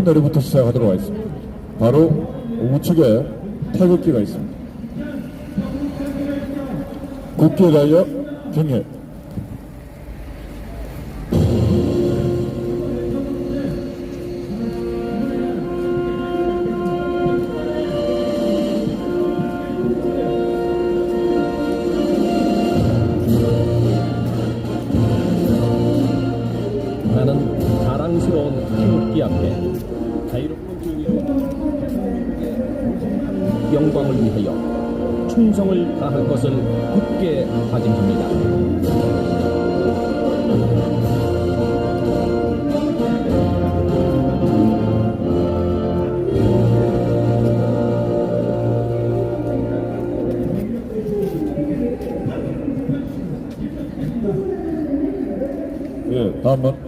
노래부터 시작하도록 하겠습니다. 바로 우측에 태극기가 있습니다. 국기에 달려 경례. 나는 자랑스러운 태극기 앞에 자유롭고 자유로운 영광을 위하여 충성을 다할 것을 굳게 다짐합니다. 예, 다음은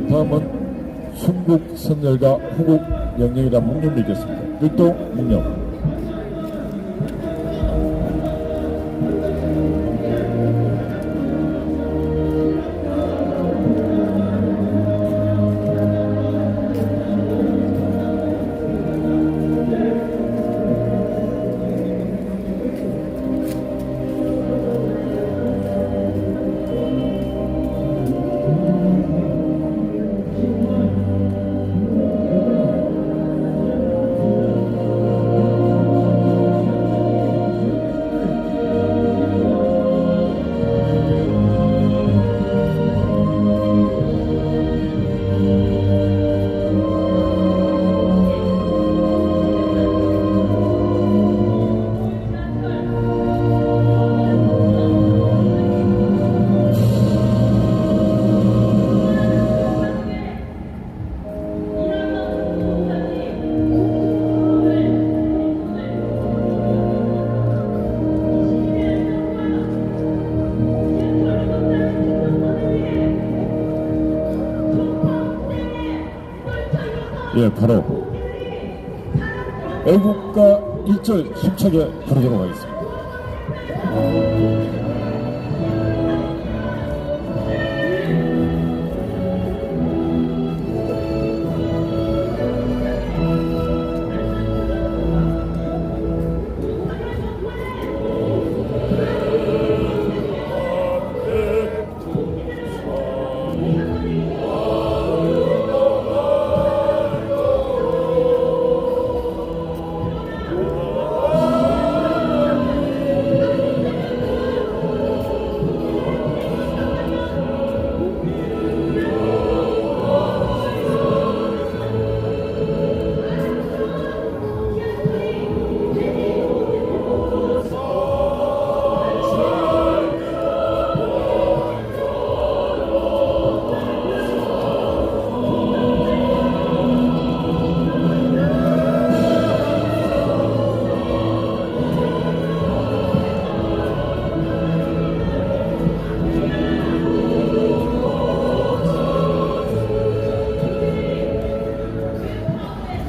다음은 순국 선열과 후국 영령이란 묵념이 있겠습니다. 일동 묵념. 예, 바로 애국가 1절 힘차게 부르도록 하겠습니다.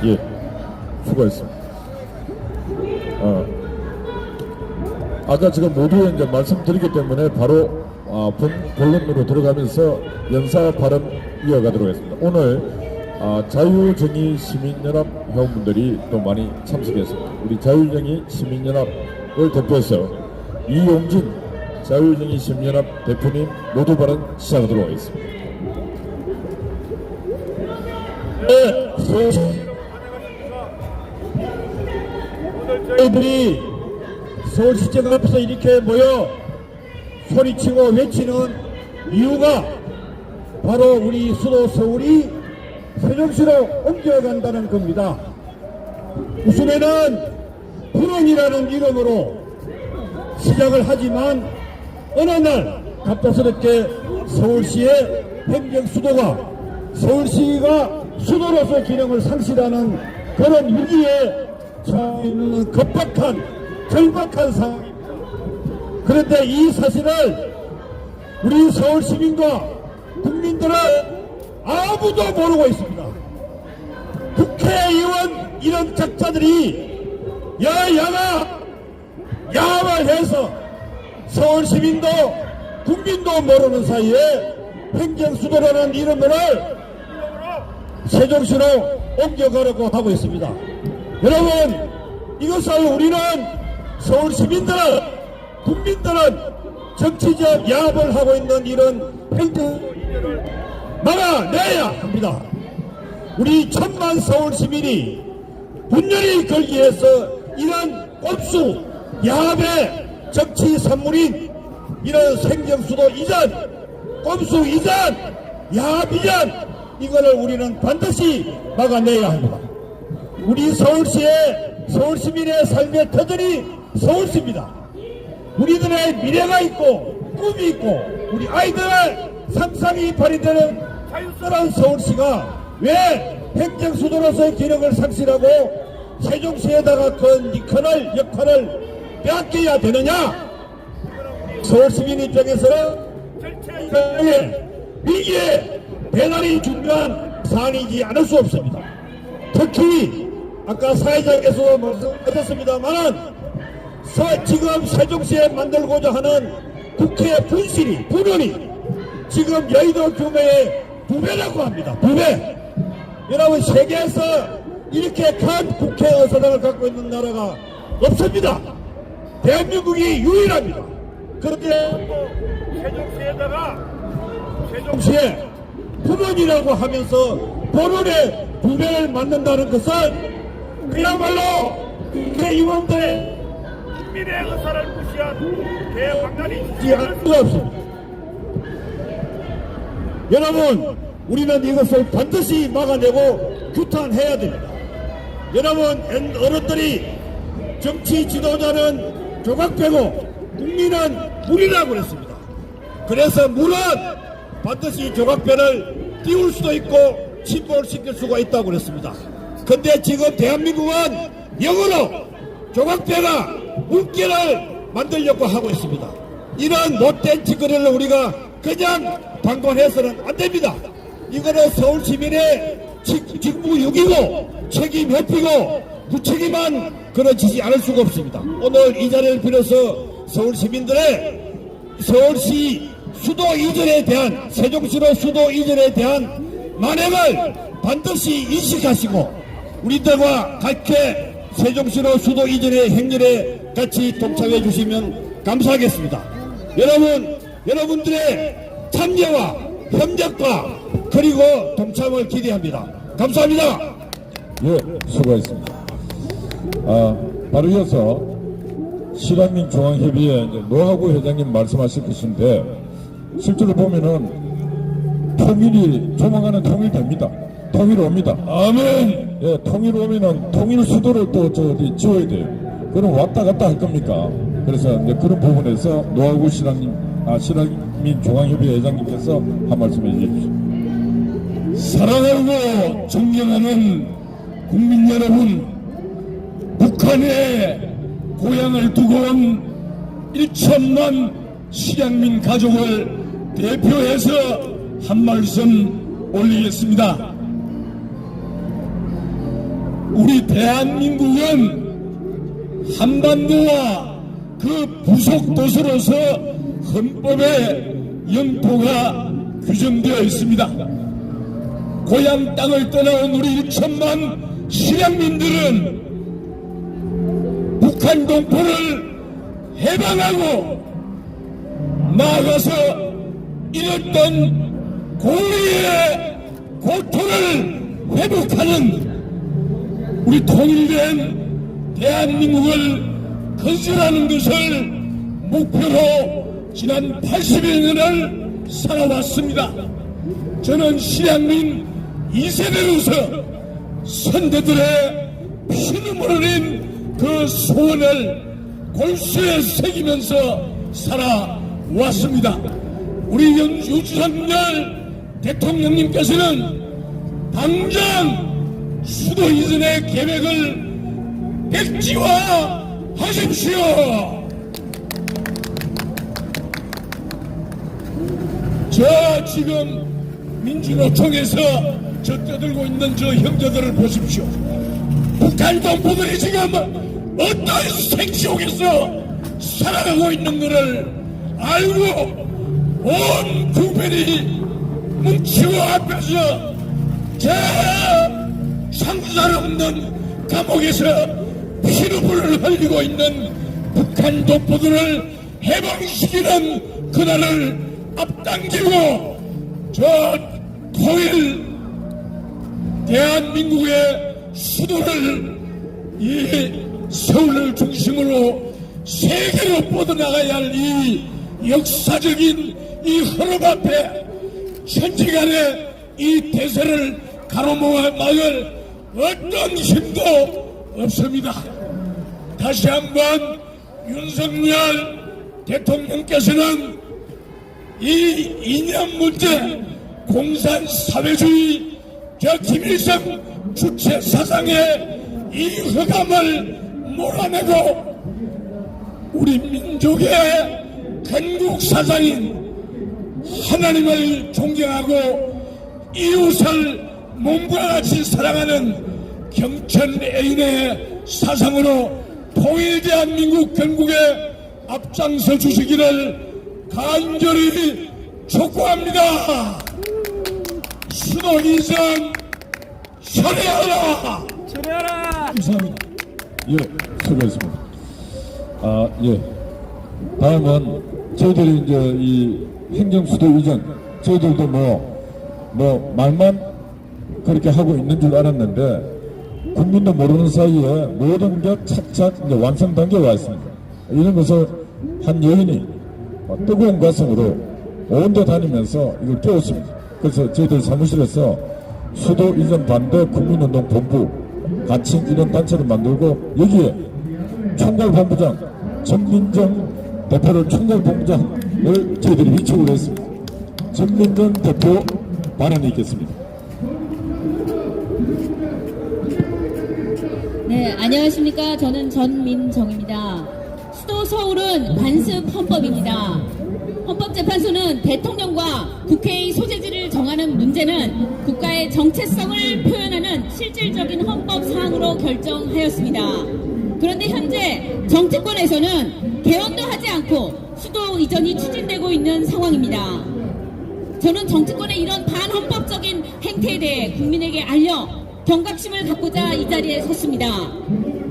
예, 수고했습니다. 아까 제가 모두 이제 말씀드리기 때문에 바로 본론으로 들어가면서 연사 발언 이어가도록 하겠습니다. 오늘 자유정의 시민연합 회원분들이 또 많이 참석했습니다. 우리 자유정의 시민연합을 대표해서 이용진 자유정의 시민연합 대표님 모두 발언 시작하도록 하겠습니다. 네, 저희들이 서울시청 앞에서 이렇게 모여 소리치고 외치는 이유가 바로 우리 수도 서울이 세종시로 옮겨간다는 겁니다. 웃음에는 불행이라는 이름으로 시작을 하지만 어느 날 갑작스럽게 서울시의 행정 수도가 서울시가 수도로서 기능을 상실하는 그런 위기에 처해 있는 절박한 상황입니다. 그런데 이 사실을 우리 서울 시민과 국민들은 아무도 모르고 있습니다. 국회의원 이런 적자들이 야만해서 서울 시민도 국민도 모르는 사이에 행정수도라는 이름으로 세종시로 옮겨가려고 하고 있습니다. 여러분, 이것을 우리는 서울 시민들은, 국민들은 정치적 야합을 하고 있는 이런 행동을 막아내야 합니다. 우리 1000만 서울 시민이 분열이 걸기 위해서 이런 꼼수 야합의 정치 산물인 이런 생경수도 이전, 꼼수 이전, 야합 이전, 이거를 우리는 반드시 막아내야 합니다. 우리 서울 시민의 삶의 터전이 서울시입니다. 우리들의 미래가 있고 꿈이 있고 우리 아이들의 상상이 발휘되는 자유스러운 서울시가 왜 행정수도로서의 기능을 상실하고 세종시에다가 큰 역할을 빼앗겨야 되느냐? 서울시민 입장에서는 절차의 위기에 대단히 중요한 사안이지 않을 수 없습니다. 특히 아까 사회자께서도 말씀하셨습니다만 지금 세종시에 만들고자 하는 국회 분원이 지금 여의도 규모의 2배라고 합니다. 2배. 여러분, 세계에서 이렇게 큰 국회의사당을 갖고 있는 나라가 없습니다. 대한민국이 유일합니다. 그런데 세종시에 분원이라고 하면서 본원의 2배를 만든다는 것은 그야말로 국회의원들의 국민의 의사를 무시한 대박날이지 않을 수가 없습니다. 여러분, 우리는 이것을 반드시 막아내고 규탄해야 됩니다. 여러분, 어른들이 정치 지도자는 조각배고 국민은 물이라고 그랬습니다. 그래서 물은 반드시 조각배를 띄울 수도 있고 침몰시킬 수가 있다고 그랬습니다. 근데 지금 대한민국은 영어로 조각배가 물개를 만들려고 하고 있습니다. 이런 못된 짓거리를 우리가 그냥 방관해서는 안 됩니다. 이거는 서울 시민의 직무유기고 책임 회피고 무책임한 그런 짓이 않을 수가 없습니다. 오늘 이 자리를 빌어서 서울 시민들의 서울시 수도 이전에 대한, 세종시로 수도 이전에 대한 만행을 반드시 인식하시고 우리들과 같이 세종시로 수도 이전의 행렬에 같이 동참해 주시면 감사하겠습니다. 여러분들의 참여와 협력과 그리고 동참을 기대합니다. 감사합니다. 예, 수고하셨습니다. 바로 이어서 실한민 중앙협의회 노하구 회장님 말씀하실 것인데 실제로 보면은 통일이 조만간은 통일됩니다. 통일 옵니다. 아멘. 예, 통일 오면은 통일 수도를 또 어디 지어야 돼요. 그럼 왔다 갔다 할 겁니까? 그래서 이제 그런 부분에서 노하구 실한민 중앙협의회 회장님께서 한 말씀 해주십시오. 사랑하고 존경하는 국민 여러분, 북한에 고향을 두고 온 1천만 실향민 가족을 대표해서 한 말씀 올리겠습니다. 우리 대한민국은 한반도와 그 부속 도서로서 헌법에 영토가 규정되어 있습니다. 고향 땅을 떠나온 우리 1천만 실향민들은 북한 동포를 해방하고 나아가서 잃었던 고리의 고토를 회복하는 우리 통일된 대한민국을 건설하는 것을 목표로 지난 80여년을 살아왔습니다. 저는 실향민 2세대로서 선대들의 피눈물 흘린 그 소원을 골수에 새기면서 살아왔습니다. 우리 윤석열 대통령님께서는 당장 수도 이전의 계획을 백지화하십시오. 저 지금 민주노총에서 저 떠들고 있는 저 형제들을 보십시오. 북한 동포들이 지금 어떤 생지옥에서 살아가고 있는 것을 알고 온 국민이 뭉치고 앞에서 자 수달 없는 감옥에서 피눈물을 흘리고 있는 북한 독보들을 해방시키는 그날을 앞당기고 저 통일 대한민국의 수도를 이 서울을 중심으로 세계로 뻗어나가야 할 이 역사적인 이 흐름 앞에 천지간에 이 대세를 가로막을 어떤 힘도 없습니다. 다시 한번 윤석열 대통령께서는 이 이념 문제, 공산 사회주의, 저 김일성 주체 사상의 이 흑암을 몰아내고 우리 민족의 건국 사상인 하나님을 존경하고 이웃을 몸과 같이 사랑하는 경천 애인의 사상으로 통일 대한민국 건국에 앞장서 주시기를 간절히 촉구합니다. 수도 이전 철회하라. 감사합니다. 예, 수고했습니다. 예. 다음은 저희들이 이제 이 행정수도 이전, 저희들도 뭐 말만 그렇게 하고 있는 줄 알았는데 국민도 모르는 사이에 모든 게 착착 이제 완성 단계에 와 있습니다. 이런 것을 한 여인이 뜨거운 가슴으로 온 데 다니면서 이걸 깨웠습니다. 그래서 저희들 사무실에서 수도 이전 반대 국민운동 본부 같이 이런 단체를 만들고 여기에 총괄본부장 전민정 대표를 총괄본부장을 저희들이 위촉을 했습니다. 전민정 대표 발언이 있겠습니다. 네, 안녕하십니까. 저는 전민정입니다. 수도 서울은 관습 헌법입니다. 헌법재판소는 대통령과 국회의 소재지를 정하는 문제는 국가의 정체성을 표현하는 실질적인 헌법 사항으로 결정하였습니다. 그런데 현재 정치권에서는 개헌도 하지 않고 수도 이전이 추진되고 있는 상황입니다. 저는 정치권의 이런 반헌법적인 행태에 대해 국민에게 알려 경각심을 갖고자 이 자리에 섰습니다.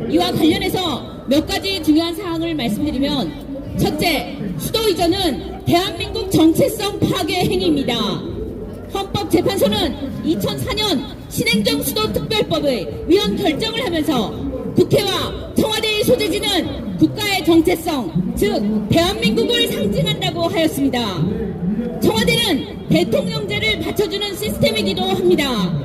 이와 관련해서 몇 가지 중요한 사항을 말씀드리면, 첫째, 수도 이전은 대한민국 정체성 파괴 행위입니다. 헌법재판소는 2004년 신행정 수도특별법의 위헌 결정을 하면서 국회와 청와대의 소재지는 국가의 정체성, 즉 대한민국을 상징한다고 하였습니다. 청와대는 대통령제를 받쳐주는 시스템이기도 합니다.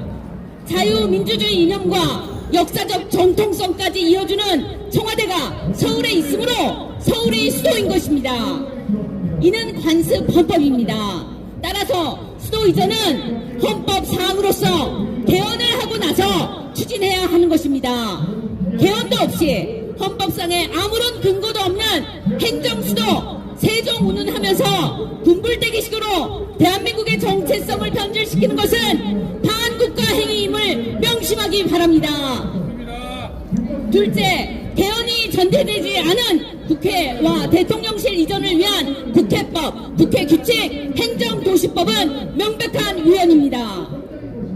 자유민주주의 이념과 역사적 정통성까지 이어주는 청와대가 서울에 있으므로 서울이 수도인 것입니다. 이는 관습 헌법입니다. 따라서 수도 이전은 헌법 사항으로서 개헌을 하고 나서 추진해야 하는 것입니다. 개헌도 없이 헌법상에 아무런 근거도 없는 행정수도 세종 운운하면서 군불대기식으로 대한민국의 정체성을 변질시키는 것은 반국가 행위임을 명심하기 바랍니다. 둘째, 개헌이 전제되지 않은 국회와 대통령실 이전을 위한 국회법, 국회규칙, 행정도시법은 명백한 위헌입니다.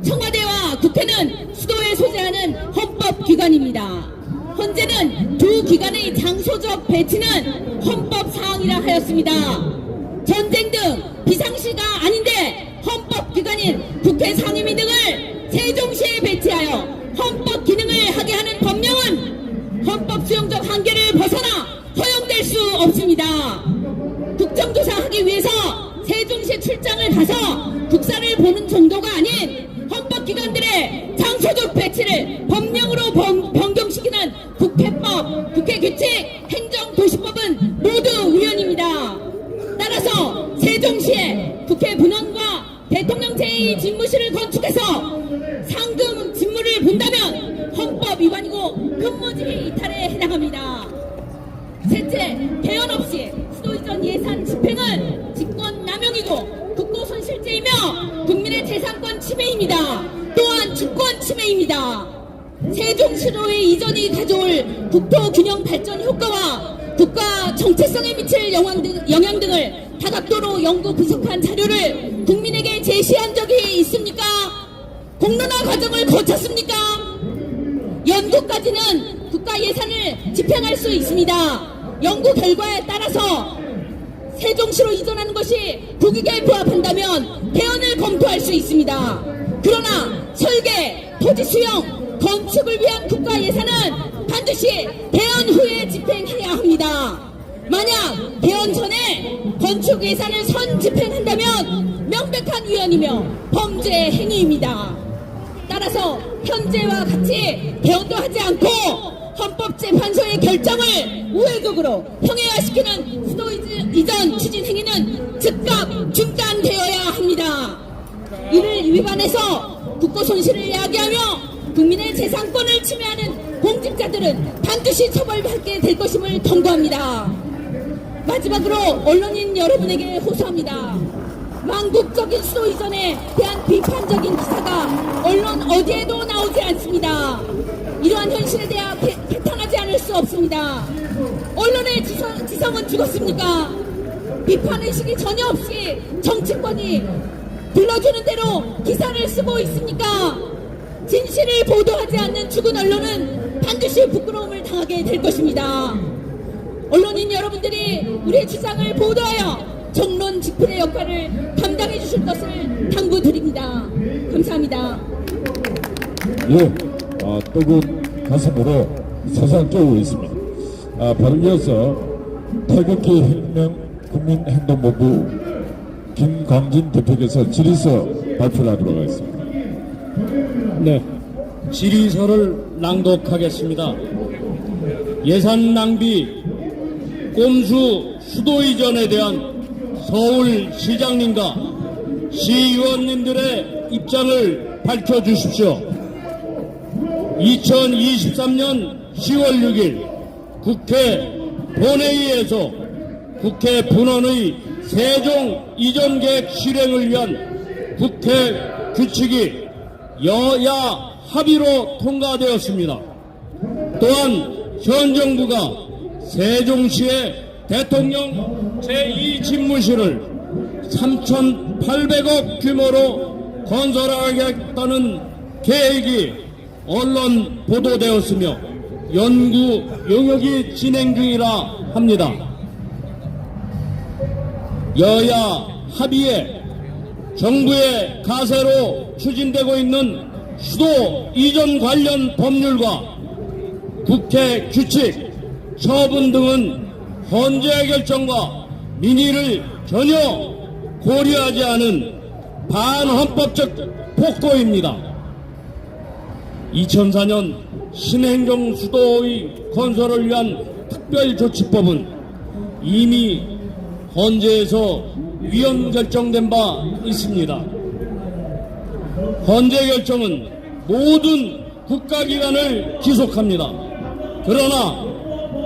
청와대와 국회는 수도에 소재하는 헌법기관입니다. 현재는 두 기관의 장소적 배치는 헌법 사항이라 하였습니다. 전쟁 등 비상시가 아닌데 헌법기관인 국회 상임위 등을 세종시에 배치하여 헌법 기능을 하게 하는 법령은 헌법 수용적 한계를 벗어나 허용될 수 없습니다. 국정조사하기 위해서 세종시 출장을 가서 국사를 보는 정도가 아닌 헌법기관들의 장소적 배치를 법령으로 변경시키는 국회법, 국회규칙, 행정도시법은 모두 위헌입니다. 따라서 세종시에 국회 분원과 대통령 제2 집무실을 건축해서 상금 집무를 본다면 헌법 위반이고 근무지휘 이탈에 해당합니다. 셋째, 개헌 없이 수도 이전 예산 집행은 직권 남용이고 국고 손실죄이며 국민의 재산권 침해입니다. 또한 주권 침해입니다. 세종시로의 이전이 가져올 국토 균형 발전 효과와 국가 정체성에 미칠 영향 등을 다각도로 연구 분석한 자료를 국민에게 제시한 적이 있습니까? 공론화 과정을 거쳤습니까? 연구까지는 국가 예산을 집행할 수 있습니다. 연구 결과에 따라서 세종시로 이전하는 것이 국익에 부합한다면 개헌을 검토할 수 있습니다. 그러나 설계, 토지 수용, 건축을 위한 국가 예산은 반드시 개헌 후에 집행해야 합니다. 만약 개헌 전에 건축 예산을 선 집행한다면 명백한 위헌이며 범죄 행위입니다. 따라서 현재와 같이 개헌도 하지 않고 헌법재판소의 결정을 우회적으로 형해화시키는 수도 이전 추진 행위는 즉각 중단되어야 합니다. 이를 위반해서 국고 손실을 야기하며 국민의 재산권을 침해하는 공직자들은 반드시 처벌받게 될 것임을 경고합니다. 마지막으로 언론인 여러분에게 호소합니다. 망국적인 수도 이전에 대한 비판적인 기사가 언론 어디에도 나오지 않습니다. 이러한 현실에 대해 개탄하지 않을 수 없습니다. 언론의 지성은 죽었습니까? 비판의식이 전혀 없이 정치권이 불러주는 대로 기사를 쓰고 있습니까? 진실을 보도하지 않는 죽은 언론은 반드시 부끄러움을 당하게 될 것입니다. 언론인 여러분들이 우리의 주장을 보도하여 정론 직필의 역할을 감당해 주실 것을 당부드립니다. 감사합니다. 예, 뜨거운 가슴으로 세상을 깨우고 있습니다. 바로 이어서 태극기 혁명 국민행동본부 김광진 대표께서 질의서 발표를 하도록 하겠습니다. 네, 질의서를 낭독하겠습니다. 예산 낭비, 꼼수 수도 이전에 대한 서울시장님과 시의원님들의 입장을 밝혀주십시오. 2023년 10월 6일 국회 본회의에서 국회 분원의 세종 이전 계획 실행을 위한 국회 규칙이 여야 합의로 통과되었습니다. 또한 현 정부가 세종시의 대통령 제2집무실을 3,800억 규모로 건설하겠다는 계획이 언론 보도되었으며 연구 용역이 진행 중이라 합니다. 여야 합의에 정부의 가세로 추진되고 있는 수도 이전 관련 법률과 국회 규칙, 처분 등은 헌재 결정과 민의를 전혀 고려하지 않은 반헌법적 폭거입니다. 2004년 신행정 수도의 건설을 위한 특별조치법은 이미 헌재에서 위헌 결정된 바 있습니다. 헌재 결정은 모든 국가기관을 기속합니다. 그러나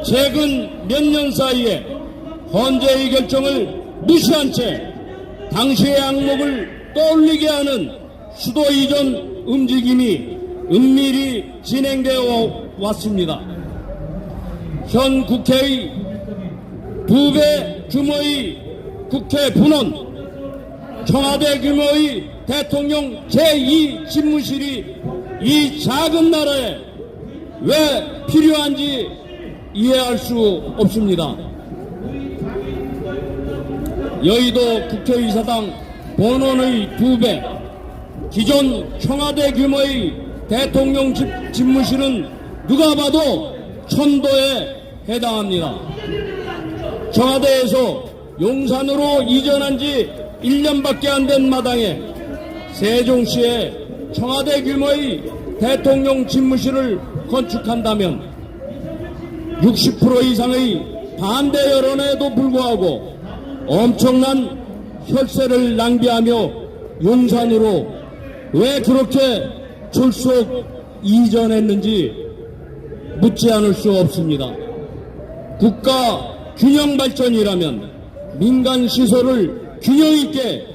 최근 몇 년 사이에 헌재의 결정을 무시한 채 당시의 악목을 떠올리게 하는 수도 이전 움직임이 은밀히 진행되어 왔습니다. 현 국회의 2배 규모의 국회 분원, 청와대 규모의 대통령 제2집무실이 이 작은 나라에 왜 필요한지 이해할 수 없습니다. 여의도 국회의사당 본원의 2배, 기존 청와대 규모의 대통령 집무실은 누가 봐도 천도에 해당합니다. 청와대에서 용산으로 이전한 지 1년밖에 안 된 마당에 세종시에 청와대 규모의 대통령 집무실을 건축한다면 60% 이상의 반대 여론에도 불구하고 엄청난 혈세를 낭비하며 용산으로 왜 그렇게 졸속 이전했는지 묻지 않을 수 없습니다. 국가 균형 발전이라면 민간 시설을 균형 있게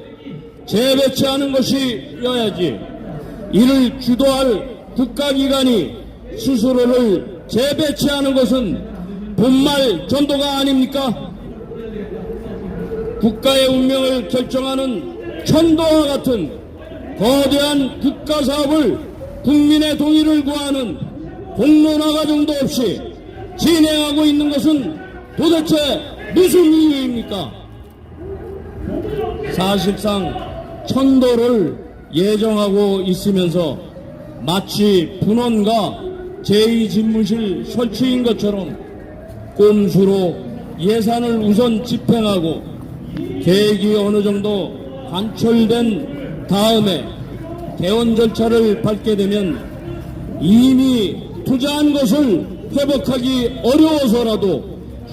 재배치하는 것이어야지 이를 주도할 국가기관이 스스로를 재배치하는 것은 본말 전도가 아닙니까? 국가의 운명을 결정하는 천도와 같은 거대한 국가사업을 국민의 동의를 구하는 공론화 과정도 없이 진행하고 있는 것은 도대체 무슨 이유입니까? 사실상 천도를 예정하고 있으면서 마치 분원과 제2집무실 설치인 것처럼 꼼수로 예산을 우선 집행하고 계획이 어느 정도 관철된 다음에 개원 절차를 밟게 되면 이미 투자한 것을 회복하기 어려워서라도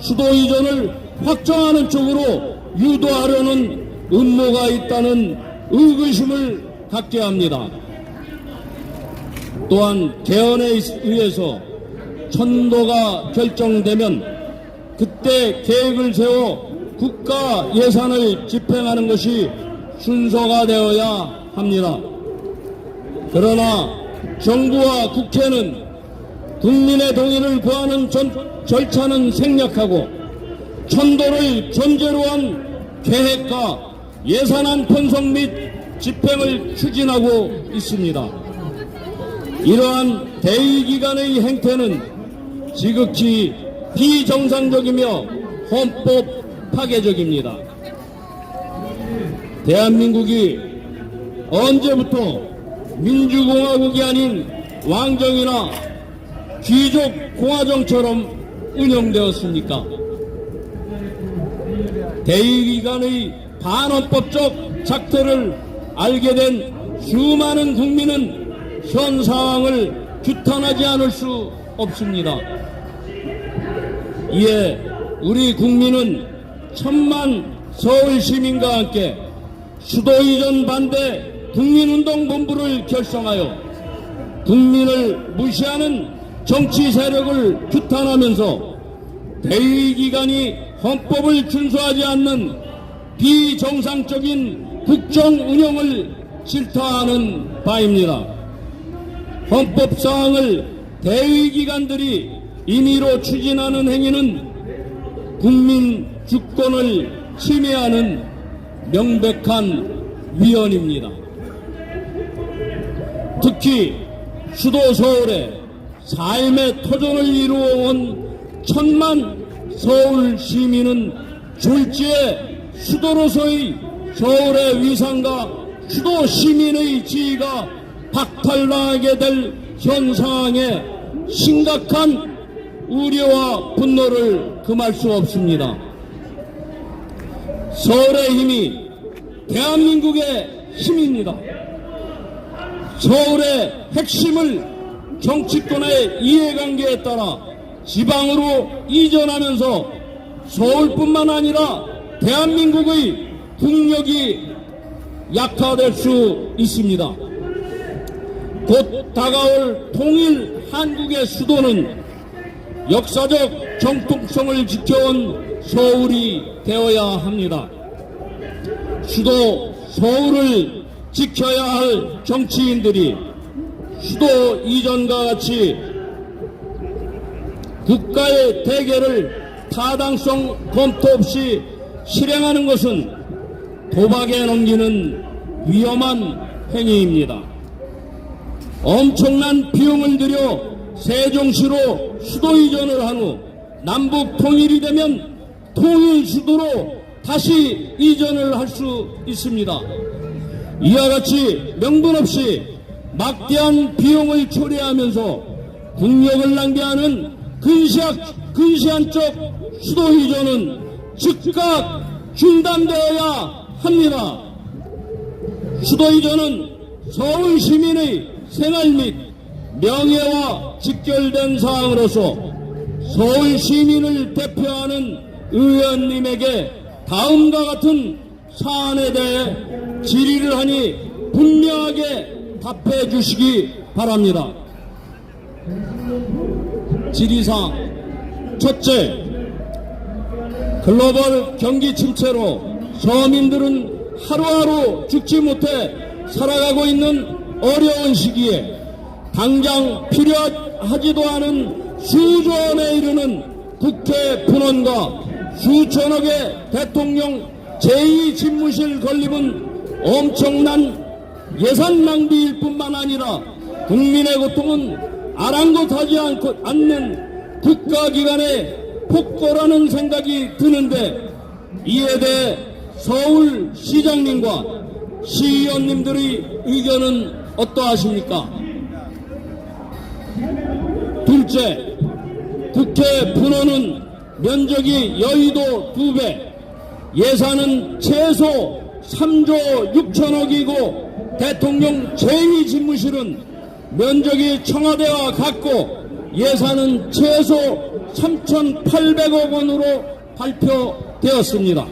수도 이전을 확정하는 쪽으로 유도하려는 음모가 있다는 의구심을 갖게 합니다. 또한 개헌에 의해서 천도가 결정되면 그때 계획을 세워 국가 예산을 집행하는 것이 순서가 되어야 합니다. 그러나 정부와 국회는 국민의 동의를 구하는 절차는 생략하고 천도를 전제로 한 계획과 예산안 편성 및 집행을 추진하고 있습니다. 이러한 대의기관의 행태는 지극히 비정상적이며 헌법 파괴적입니다. 대한민국이 언제부터 민주공화국이 아닌 왕정이나 귀족 공화정처럼 운영되었습니까? 대의기관의 반헌법적 작태를 알게 된 수많은 국민은 현 상황을 규탄하지 않을 수 없습니다. 이에 우리 국민은 1000만 서울 시민과 함께 수도 이전 반대 국민운동본부를 결성하여 국민을 무시하는 정치 세력을 규탄하면서 대의기관이 헌법을 준수하지 않는 비정상적인 국정 운영을 질타하는 바입니다. 헌법사항을 대의기관들이 임의로 추진하는 행위는 국민 주권을 침해하는 명백한 위헌입니다. 특히 수도 서울에 삶의 터전을 이루어온 1000만 서울 시민은 졸지에 수도로서의 서울의 위상과 수도 시민의 지위가 박탈당하게 될 현 상황에 심각한 우려와 분노를 금할 수 없습니다. 서울의 힘이 대한민국의 힘입니다. 서울의 핵심을 정치권의 이해관계에 따라 지방으로 이전하면서 서울뿐만 아니라 대한민국의 국력이 약화될 수 있습니다. 곧 다가올 통일 한국의 수도는 역사적 정통성을 지켜온 서울이 되어야 합니다. 수도 서울을 지켜야 할 정치인들이 수도 이전과 같이 국가의 대계를 타당성 검토 없이 실행하는 것은 도박에 넘기는 위험한 행위입니다. 엄청난 비용을 들여 세종시로 수도 이전을 한 후 남북 통일이 되면 통일 수도로 다시 이전을 할 수 있습니다. 이와 같이 명분 없이 막대한 비용을 초래하면서 국력을 낭비하는 근시안적 수도 이전은 즉각 중단되어야 합니다. 수도 이전은 서울 시민의 생활 및 명예와 직결된 사항으로서 서울 시민을 대표하는 의원님에게 다음과 같은 사안에 대해 질의를 하니 분명하게 답해 주시기 바랍니다. 질의사항 첫째, 글로벌 경기 침체로 서민들은 하루하루 죽지 못해 살아가고 있는 어려운 시기에 당장 필요하지도 않은 수조 원에 이르는 국회 분원과 수천억의 대통령 제2집무실 건립은 엄청난 예산 낭비일 뿐만 아니라 국민의 고통은 아랑곳하지 않는 국가기관의 폭거라는 생각이 드는데 이에 대해 서울시장님과 시의원님들의 의견은 어떠하십니까? 둘째, 국회 분원은 면적이 여의도 2배, 예산은 최소 3조 6천억이고 대통령 제2집무실은 면적이 청와대와 같고 예산은 최소 3,800억 원으로 발표되었습니다.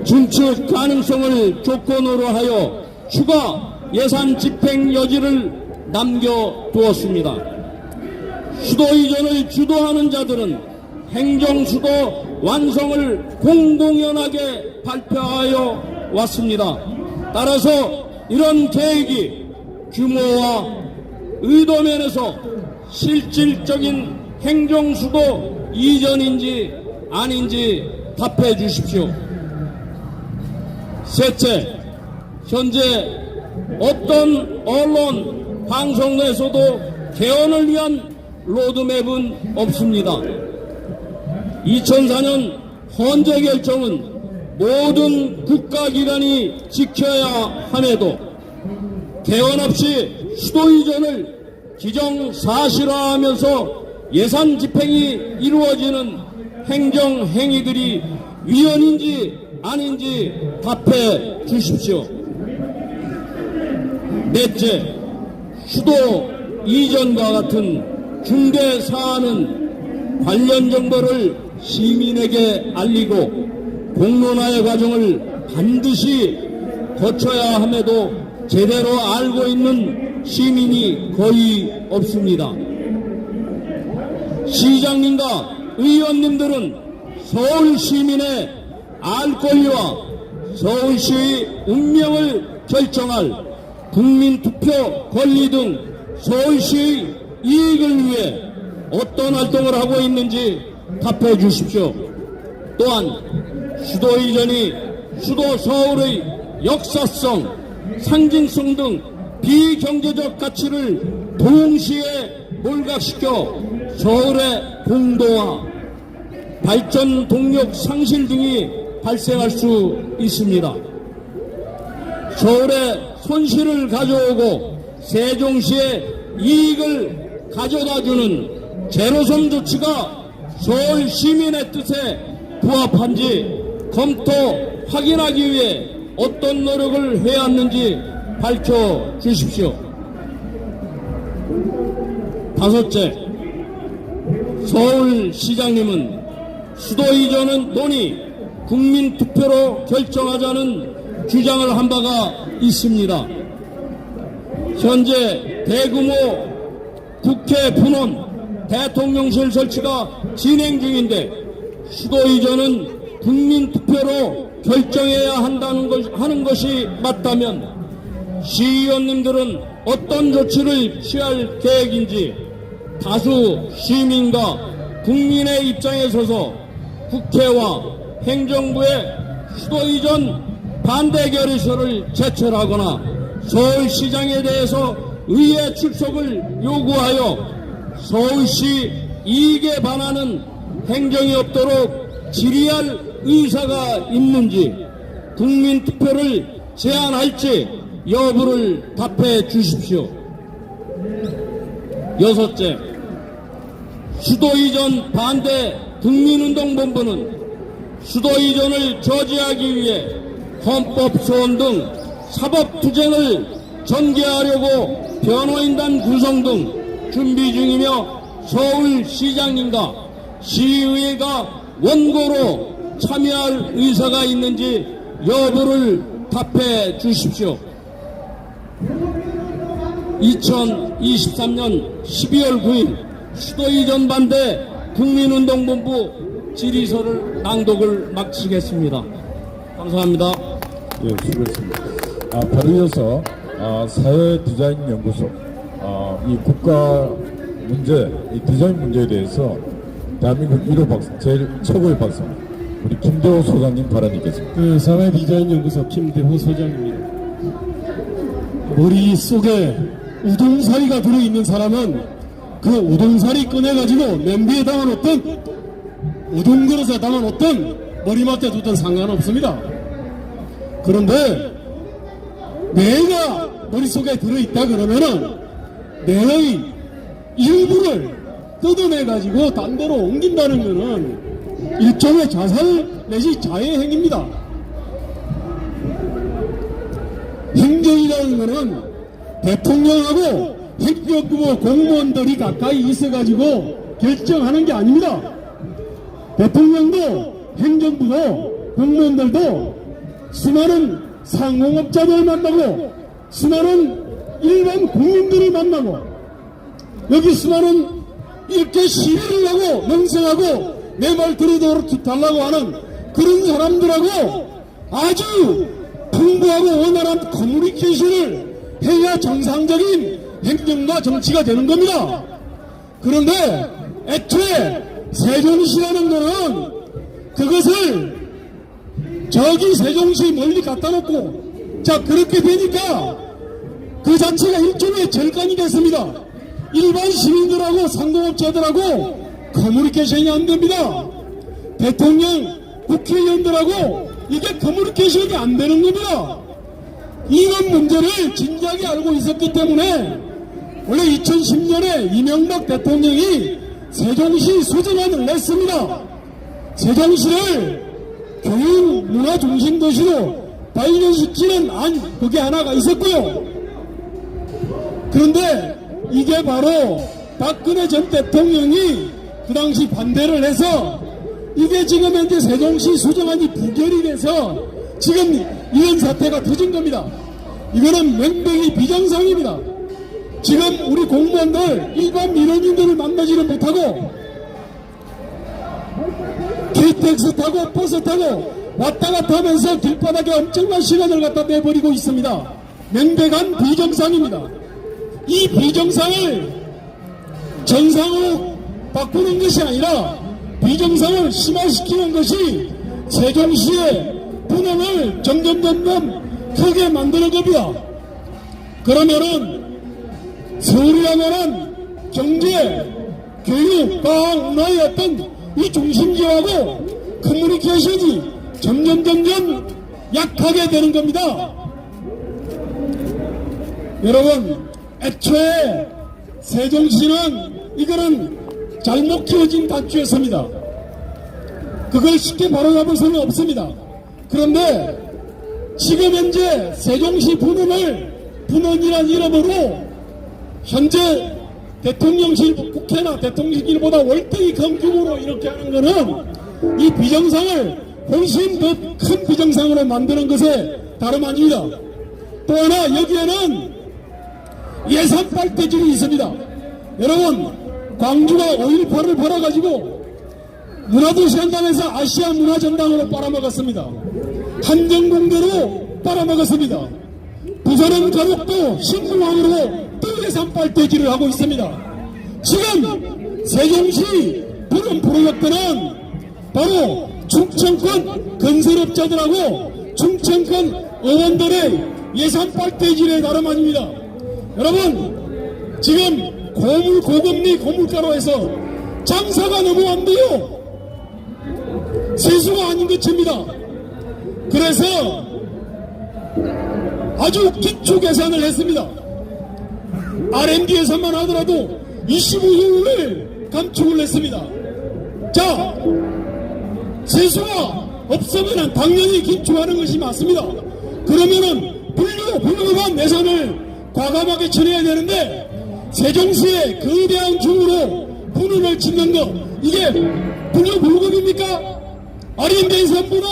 준축 가능성을 조건으로 하여 추가 예산 집행 여지를 남겨두었습니다. 수도 이전을 주도하는 자들은 행정수도 완성을 공공연하게 발표하여 왔습니다. 따라서 이런 계획이 규모와 의도면에서 실질적인 행정수도 이전인지 아닌지 답해 주십시오. 셋째, 현재 어떤 언론, 방송에서도 개헌을 위한 로드맵은 없습니다. 2004년 헌재 결정은 모든 국가기관이 지켜야 함에도 개헌 없이 수도 이전을 기정사실화하면서 예산 집행이 이루어지는 행정행위들이 위헌인지 아닌지 답해 주십시오. 넷째, 수도 이전과 같은 중대 사안은 관련 정보를 시민에게 알리고 공론화의 과정을 반드시 거쳐야 함에도 제대로 알고 있는 시민이 거의 없습니다. 시장님과 의원님들은 서울 시민의 알 권리와 서울시의 운명을 결정할 국민투표 권리 등 서울시의 이익을 위해 어떤 활동을 하고 있는지 답해 주십시오. 또한 수도 이전이 수도 서울의 역사성, 상징성 등 비경제적 가치를 동시에 몰각시켜 서울의 공도화, 발전 동력 상실 등이 발생할 수 있습니다. 서울의 손실을 가져오고 세종시의 이익을 가져다주는 제로섬 조치가 서울 시민의 뜻에 부합한지 검토 확인하기 위해 어떤 노력을 해왔는지 밝혀주십시오. 다섯째, 서울시장님은 수도 이전은 논의, 국민투표로 결정하자는 주장을 한 바가 있습니다. 현재 대규모 국회 분원, 대통령실 설치가 진행 중인데 수도 이전은 국민투표로 결정해야 하는 것이 맞다면 시의원님들은 어떤 조치를 취할 계획인지 다수 시민과 국민의 입장에 서서 국회와 행정부의 수도 이전 반대 결의서를 제출하거나 서울시장에 대해서 의회 출석을 요구하여 서울시 이익에 반하는 행정이 없도록 질의할 의사가 있는지 국민투표를 제안할지 여부를 답해 주십시오. 여섯째, 수도 이전 반대 국민운동본부는 수도 이전을 저지하기 위해 헌법소원 등 사법투쟁을 전개하려고 변호인단 구성 등 준비 중이며 서울시장님과 시의회가 원고로 참여할 의사가 있는지 여부를 답해 주십시오. 2023년 12월 9일 수도 이전 반대 국민운동본부 질의서를 낭독을 마치겠습니다. 감사합니다. 예, 수고했습니다. 바로 이어서 사회디자인연구소 이 국가 문제, 이 디자인 문제에 대해서 대한민국 1호 박사, 제일 최고의 박사 우리 김대호 소장님 발언이 있겠습니다. 사회디자인연구소 김대호 소장입니다. 머릿속에 우동사리가 들어있는 사람은 그 우동사리 꺼내가지고 냄비에 담아놓던 우동그릇에 담아놓던 머리맡에 두던 상관없습니다. 그런데 내가 머릿속에 들어있다 그러면은 내의 일부를 뜯어내가지고 딴 데로 옮긴다는 것은 일종의 자살 내지 자해 행위입니다. 행정이라는 것은 대통령하고 행정부 공무원들이 가까이 있어가지고 결정하는 게 아닙니다. 대통령도 행정부도 공무원들도 수많은 상공업자들 만나고 수많은 일반 국민들을 만나고 여기 수많은 이렇게 시위를 하고 명성하고 내 말 들어달라고 하는 그런 사람들하고 아주 풍부하고 원활한 커뮤니케이션을 해야 정상적인 행정과 정치가 되는 겁니다. 그런데 애초에 세종시라는 거는 그것을 저기 세종시 멀리 갖다 놓고 자 그렇게 되니까 그 자체가 일종의 절간이 됐습니다. 일반 시민들하고 상공업자들하고 커뮤니케이션이 안 됩니다. 대통령, 국회의원들하고 이게 커뮤니케이션이 안 되는 겁니다. 이런 문제를 진작에 알고 있었기 때문에 원래 2010년에 이명박 대통령이 세종시 수정안을 냈습니다. 세종시를 교육 문화 중심 도시로 발전시키는 안 그게 하나가 있었고요. 그런데 이게 바로 박근혜 전 대통령이 그 당시 반대를 해서 이게 지금 현재 세종시 수정안이 부결이 돼서 지금 이런 사태가 터진 겁니다. 이거는 명백히 비정상입니다. 지금 우리 공무원들 일반 민원인들을 만나지를 못하고 KTX 타고 버스 타고 왔다 갔다 하면서 길바닥에 엄청난 시간을 갖다 내버리고 있습니다. 명백한 비정상입니다. 이 비정상을 정상으로 바꾸는 것이 아니라 비정상을 심화시키는 것이 세종시의 분원을 점점 크게 만드는 겁니다. 그러면은 서울이라면은 경제, 교육, 과학, 문화의 어떤 이 중심지하고 커뮤니케이션이 점점 약하게 되는 겁니다. 여러분, 애초에 세종시는 이거는 잘못 키워진 다주였습니다. 그걸 쉽게 바로잡을 수는 없습니다. 그런데 지금 현재 세종시 분원이라는 이름으로 현재 대통령실, 국회나 대통령실보다 월등히 큰 규모로 이렇게 하는 것은 이 비정상을 훨씬 더 큰 비정상으로 만드는 것에 다름 아닙니다. 또 하나 여기에는 예산 빨대질이 있습니다. 여러분, 광주가 5.18을 벌어가지고 문화도시 한당에서 아시아 문화전당으로 빨아먹었습니다. 한정공대로 빨아먹었습니다. 부산은 가덕도 신공항으로 또 예산 빨대질을 하고 있습니다. 지금 세종시 분원 프로젝트는 바로 충청권 건설업자들하고 충청권 의원들의 예산 빨대질에 다름 아닙니다. 여러분, 지금 고금리 고물가로 해서 장사가 너무 안 돼요. 세수가 아닌 것입니다. 그래서 아주 기초 계산을 했습니다. R&D 예산만 하더라도 25조를 감축을 했습니다. 자, 세수가 없으면 당연히 기초하는 것이 맞습니다. 그러면은 불가한 예산을 과감하게 처리해야 되는데 세종시에 거대한 규모로 분원을 짓는 거 이게 불급입니까? R&D 예산보다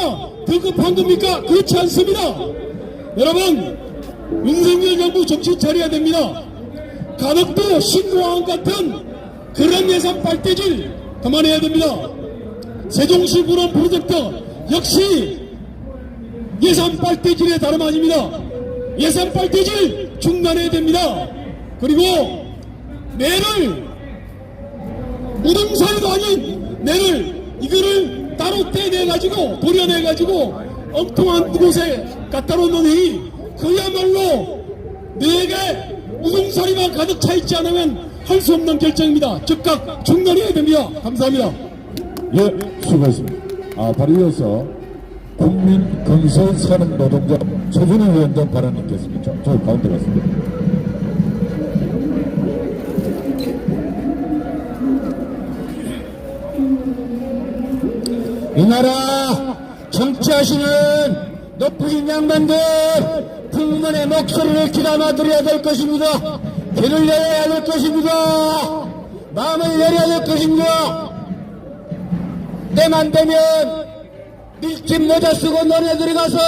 더 급한 겁니까? 그렇지 않습니다. 여러분, 윤석열 정부 정신 차려야 됩니다. 가덕도 신공항 같은 그런 예산 빨대질 그만해야 됩니다. 세종시 분원 프로젝트 역시 예산 빨대질에 다름 아닙니다. 예산 빨대질 중단해야 됩니다. 그리고 내를 무등산도 아닌 내를 이거를 따로 떼내가지고 도려내가지고 엉뚱한 곳에 갖다 놓는 이 그야말로 내게 우동사리만 가득 차 있지 않으면 할 수 없는 결정입니다. 즉각 중단해야 됩니다. 감사합니다. 예, 수고했습니다. 바로 이어서 국민건설산업노동자 최준호 위원장 발언 있겠습니다. 저 가운데 갔습니다. 이 나라 정치하시는 높으신 양반들 국민의 목소리를 귀담아드려야 될 것입니다. 귀를 열어야 될 것입니다. 마음을 열어야 될 것입니다. 때만 되면 밀짚 모자 쓰고 너네들이 가서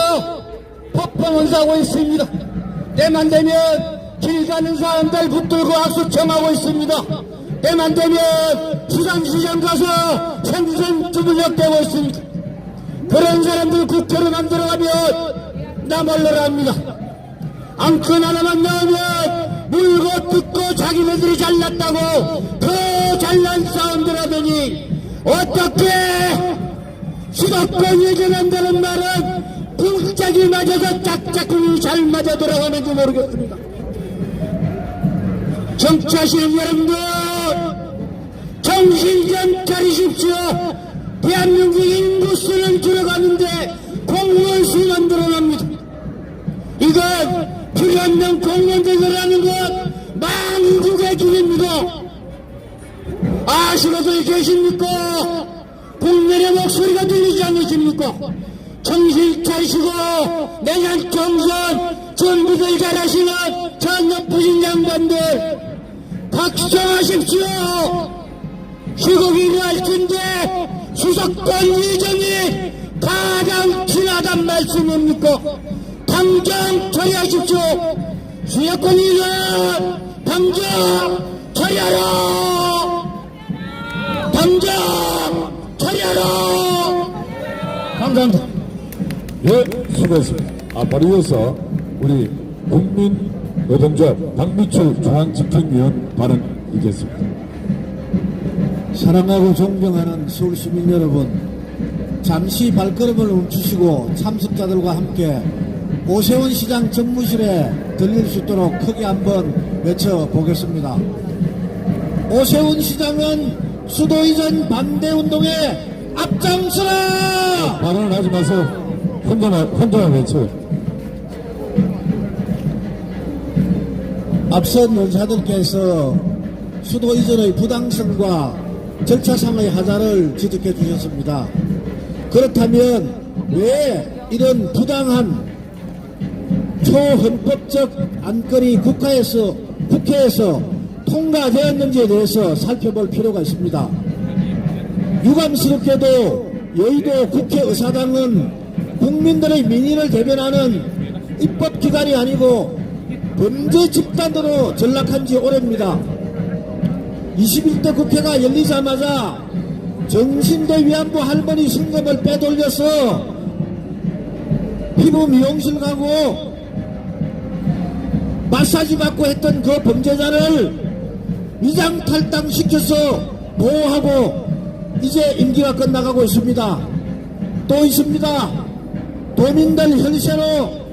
퍼포먼스 하고 있습니다. 때만 되면 길 가는 사람들 붙들고 악수 청하고 있습니다. 때만 되면 수산시장 가서 생선 주물럭대고 있습니다. 그런 사람들 국회로 만들어가면 나 몰라라 합니다. 앙큰 하나만 나오면 물고 뜯고 자기네들이 잘났다고 더 잘난 사람들 하더니 어떻게 수도권 예전한다는 말은 붕짝이 맞아서 짝짝꿍이 잘 맞아 돌아가는지 모르겠습니다. 정치하시는 여러분들 정신 좀 차리십시오. 대한민국 인구수는 줄어가는데 공무원수만 늘어납니다. 이건 필요없는 공무원들이라는 건 망국의 길입니다. 아시고들 계십니까? 국민의 목소리가 들리지 않으십니까? 정신 차리시고 내년 경선 준비들 잘하시는 저 높으신 양반들 박수하십시오. 시국이 할 텐데 수도권 이전이 가장 중요하단 말씀입니까? 당장 처리하십시오. 수도권 이전 당장 처리하라. 당장 처리하라. 감사합니다. 예, 수고했습니다. 바로 이어서 우리 국민노동자 박미철 중앙집행위원 발언 있겠습니다. 사랑하고 존경하는 서울시민 여러분, 잠시 발걸음을 멈추시고 참석자들과 함께 오세훈 시장 전무실에 들릴 수 있도록 크게 한번 외쳐보겠습니다. 오세훈 시장은 수도 이전 반대 운동에 앞장서라! 발언을 하지 마세요. 혼자만 외쳐요. 앞선 연사들께서 수도 이전의 부당성과 절차상의 하자를 지적해 주셨습니다. 그렇다면 왜 이런 부당한 초헌법적 안건이 국회에서 통과되었는지에 대해서 살펴볼 필요가 있습니다. 유감스럽게도 여의도 국회의사당은 국민들의 민의를 대변하는 입법기관이 아니고 범죄 집단으로 전락한 지 오래입니다. 21대 국회가 열리자마자 정신대 위안부 할머니 승급을 빼돌려서 피부 미용실 가고 마사지 받고 했던 그 범죄자를 위장탈당시켜서 보호하고 이제 임기가 끝나가고 있습니다. 또 있습니다. 도민들 혈세로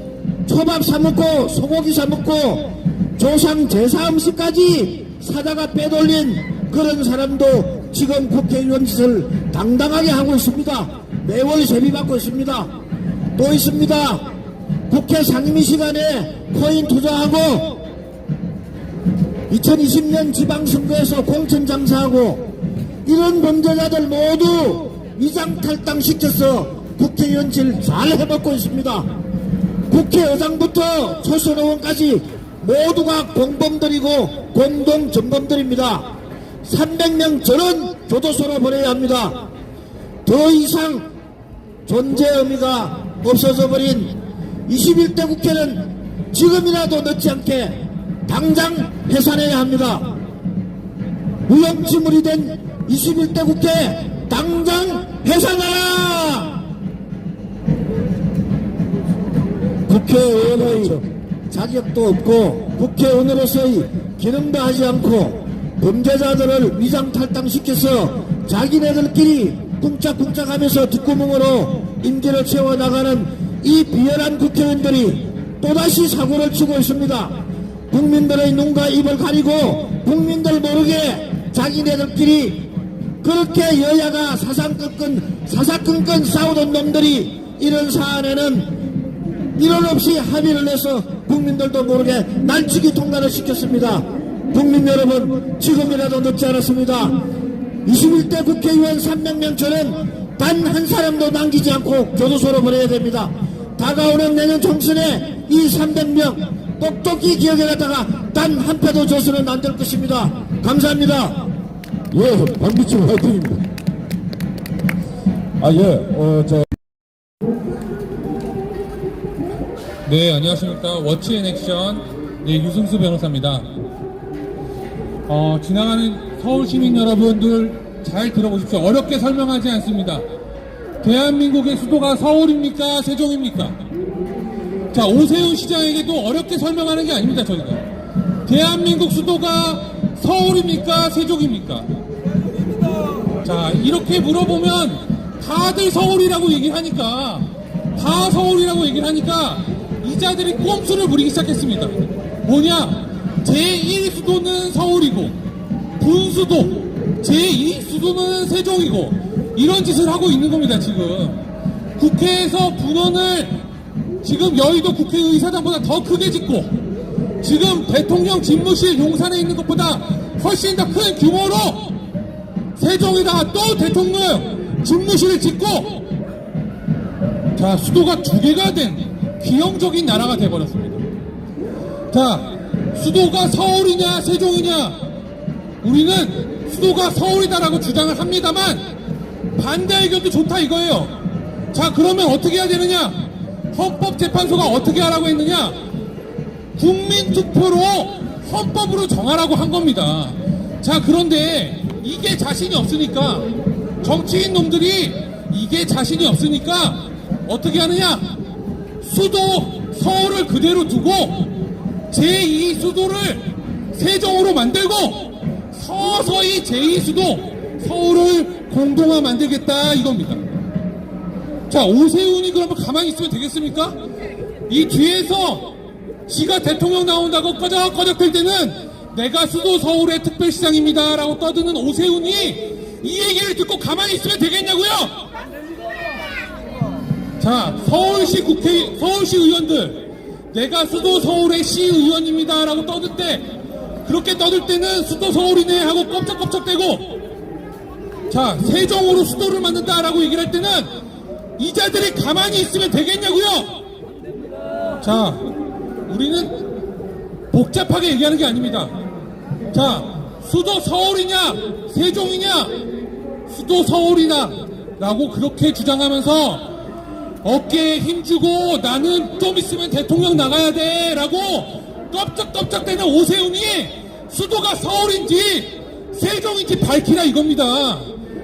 초밥 사먹고 소고기 사먹고 조상 제사 음식까지 사다가 빼돌린 그런 사람도 지금 국회의원 짓을 당당하게 하고 있습니다. 매월 세비 받고 있습니다. 또 있습니다. 국회 상임위 시간에 코인 투자하고 2020년 지방선거에서 공천장사하고 이런 범죄자들 모두 위장탈당시켜서 국회의원질 잘 해먹고 있습니다. 국회의장부터 초선 의원까지 모두가 공범들이고 공동전범들입니다. 300명 전원 교도소로 보내야 합니다. 더 이상 존재 의미가 없어져 버린 21대 국회는 지금이라도 늦지 않게 당장 해산해야 합니다. 무용지물이 된 21대 국회 당장 해산하라! 국회의원의 자격도 없고 국회의원으로서의 기능도 하지 않고 범죄자들을 위장탈당시켜서 자기네들끼리 쿵짝쿵짝하면서 뒷구멍으로 임기를 채워나가는 이 비열한 국회의원들이 또다시 사고를 치고 있습니다. 국민들의 눈과 입을 가리고 국민들 모르게 자기네들끼리 그렇게 여야가 사사건건 싸우던 놈들이 이런 사안에는 일원 없이 합의를 해서 국민들도 모르게 날치기 통과를 시켰습니다. 국민 여러분, 지금이라도 늦지 않았습니다. 21대 국회의원 300명처럼 단 한 사람도 남기지 않고 교도소로 보내야 됩니다. 다가오는 내년 총선에 이 300명 똑똑히 기억해놨다가 단 한 패도 줘서는 안 될 것입니다. 감사합니다. 예, 박미춘 화이팅입니다. 네, 안녕하십니까. 워치 앤 액션, 네, 유승수 변호사입니다. 지나가는 서울 시민 여러분들 잘 들어보십시오. 어렵게 설명하지 않습니다. 대한민국의 수도가 서울입니까? 세종입니까? 자, 오세훈 시장에게도 어렵게 설명하는 게 아닙니다, 저희가. 대한민국 수도가 서울입니까? 세종입니까? 자, 이렇게 물어보면 다들 서울이라고 얘기를 하니까, 다 서울이라고 얘기를 하니까 이자들이 꼼수를 부리기 시작했습니다. 뭐냐? 제1수도는 서울이고 분수도 제2수도는 세종이고 이런 짓을 하고 있는 겁니다. 지금 국회에서 분원을 지금 여의도 국회의사당보다 더 크게 짓고 지금 대통령 집무실 용산에 있는 것보다 훨씬 더 큰 규모로 세종에다가 또 대통령 집무실을 짓고 자, 수도가 두 개가 된 기형적인 나라가 돼버렸습니다. 자, 수도가 서울이냐 세종이냐, 우리는 수도가 서울이다라고 주장을 합니다만 반대 의견도 좋다 이거예요. 자, 그러면 어떻게 해야 되느냐? 헌법재판소가 어떻게 하라고 했느냐? 국민투표로 헌법으로 정하라고 한 겁니다. 자, 그런데 이게 자신이 없으니까, 정치인 놈들이 이게 자신이 없으니까 어떻게 하느냐? 수도 서울을 그대로 두고 제2수도를 세종으로 만들고 서서히 제2수도 서울을 공동화 만들겠다 이겁니다. 자, 오세훈이 그러면 가만히 있으면 되겠습니까? 이 뒤에서 지가 대통령 나온다고 꺼적꺼적 될 때는 내가 수도 서울의 특별시장입니다 라고 떠드는 오세훈이 이 얘기를 듣고 가만히 있으면 되겠냐고요? 자, 서울시 의원들, 내가 수도 서울의 시의원입니다 라고 떠들 때, 그렇게 떠들 때는 수도 서울이네 하고 껍적껍적대고, 자, 세종으로 수도를 만든다 라고 얘기를 할 때는 이자들이 가만히 있으면 되겠냐고요? 자, 우리는 복잡하게 얘기하는 게 아닙니다. 자, 수도 서울이냐 세종이냐, 수도 서울이다 라고 그렇게 주장하면서 어깨에 힘주고 나는 좀 있으면 대통령 나가야 돼 라고 껍적껍적대는 오세훈이 수도가 서울인지 세종인지 밝히라 이겁니다.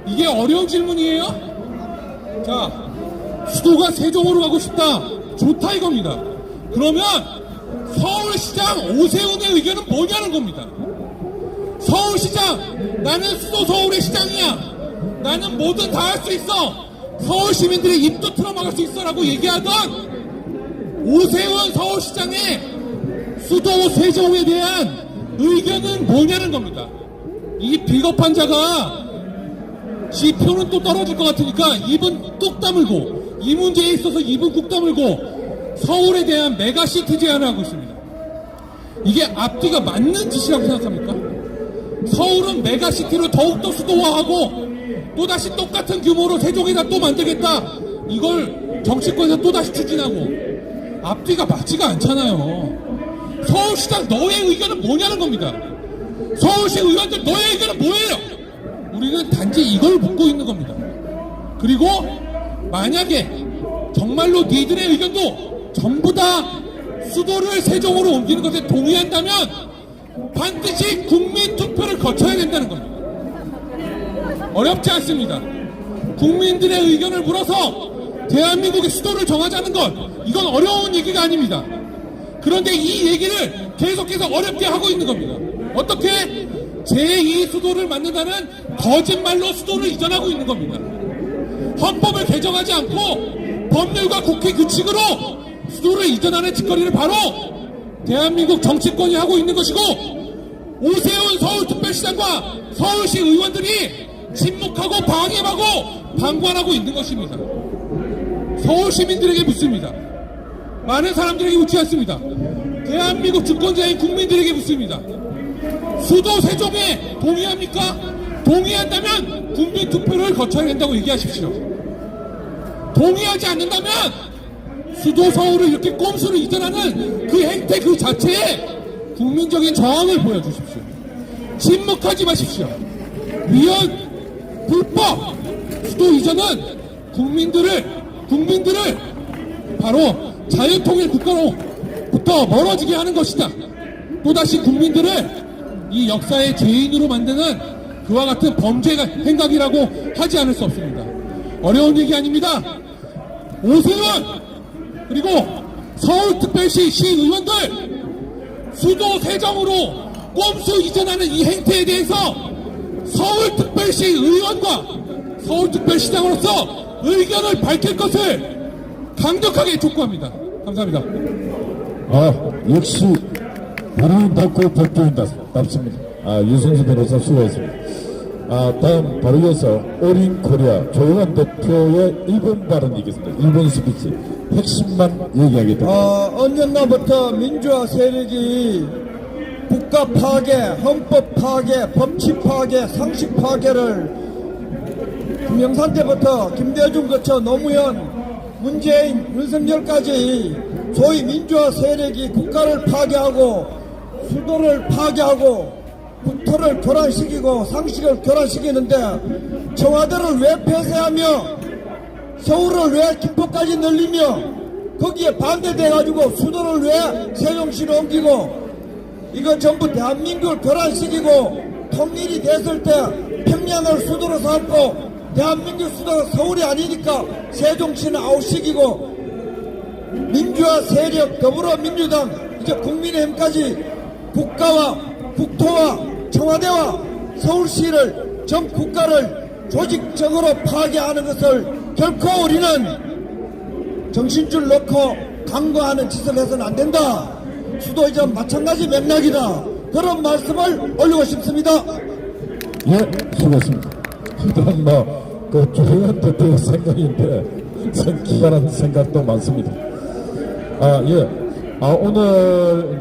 이게 어려운 질문이에요? 자, 수도가 세종으로 가고 싶다, 좋다 이겁니다. 그러면 서울시장 오세훈의 의견은 뭐냐는 겁니다. 서울시장, 나는 수도 서울의 시장이야, 나는 뭐든 다 할 수 있어, 서울 시민들의 입도 틀어막을 수 있어라고 얘기하던 오세훈 서울시장의 수도 세종에 대한 의견은 뭐냐는 겁니다. 이 비겁한 자가 지 표는 또 떨어질 것 같으니까 입은 뚝 다물고, 이 문제에 있어서 입은 꾹 다물고 서울에 대한 메가시티 제안을 하고 있습니다. 이게 앞뒤가 맞는 짓이라고 생각합니까? 서울은 메가시티로 더욱더 수도화하고 또다시 똑같은 규모로 세종에다 또 만들겠다, 이걸 정치권에서 또다시 추진하고 앞뒤가 맞지가 않잖아요. 서울시장 너의 의견은 뭐냐는 겁니다. 서울시 의원들 너의 의견은 뭐예요? 우리는 단지 이걸 묻고 있는 겁니다. 그리고 만약에 정말로 니들의 의견도 전부 다 수도를 세종으로 옮기는 것에 동의한다면 반드시 국민투표를 거쳐야 된다는 겁니다. 어렵지 않습니다. 국민들의 의견을 물어서 대한민국의 수도를 정하자는 것, 이건 어려운 얘기가 아닙니다. 그런데 이 얘기를 계속해서 어렵게 하고 있는 겁니다. 어떻게? 제2수도를 만든다는 거짓말로 수도를 이전하고 있는 겁니다. 헌법을 개정하지 않고 법률과 국회 규칙으로 수도를 이전하는 짓거리를 바로 대한민국 정치권이 하고 있는 것이고, 오세훈 서울특별시장과 서울시 의원들이 침묵하고 방해하고 방관하고 있는 것입니다. 서울 시민들에게 묻습니다. 많은 사람들에게 묻지 않습니다. 대한민국 주권자인 국민들에게 묻습니다. 수도 세종에 동의합니까? 동의한다면 국민투표를 거쳐야 된다고 얘기하십시오. 동의하지 않는다면 수도 서울을 이렇게 꼼수로 이전하는 그 행태 그 자체에 국민적인 저항을 보여주십시오. 침묵하지 마십시오. 위헌, 불법 수도 이전은 국민들을 바로 자유통일 국가로부터 멀어지게 하는 것이다. 또다시 국민들을 이 역사의 죄인으로 만드는 그와 같은 범죄 행각이라고 하지 않을 수 없습니다. 어려운 얘기 아닙니다. 오세훈 그리고 서울특별시 시의원들 수도 세정으로 꼼수 이전하는 이 행태에 대해서 서울특별시 의원과 서울특별시장으로서 의견을 밝힐 것을 강력하게 촉구합니다. 감사합니다. 역시 발언답고 법조인답습니다. 유승수 변호사 수고했습니다. 다음 바로 이어서 올인코리아 조영환 대표의 일본 발언이겠습니다. 일본 스피치 핵심만 얘기하겠다. 언젠가부터 민주화 세력이 국가 파괴, 헌법 파괴, 법치 파괴, 상식 파괴를 김영삼 때부터 김대중 거쳐 노무현, 문재인, 윤석열까지 소위 민주화 세력이 국가를 파괴하고 수도를 파괴하고 국토를 교란시키고 상식을 교란시키는데 청와대를 왜 폐쇄하며 서울을 왜 김포까지 늘리며 거기에 반대돼가지고 수도를 왜 세종시로 옮기고 이거 전부 대한민국을 교란시키고 통일이 됐을 때 평양을 수도로 삼고 대한민국 수도가 서울이 아니니까 세종시는 아웃시키고 민주화 세력 더불어민주당 이제 국민의힘까지 국가와 국토와 청와대와 서울시를 전 국가를 조직적으로 파괴하는 것을 결코 우리는 정신줄 놓고 강구하는 짓을 해서는 안 된다. 수도 이전 마찬가지 맥락이다. 그런 말씀을 올리고 싶습니다. 예, 수고했습니다. 일단 그 조영환 대표의 생각인데 기발한 생각도 많습니다. 오늘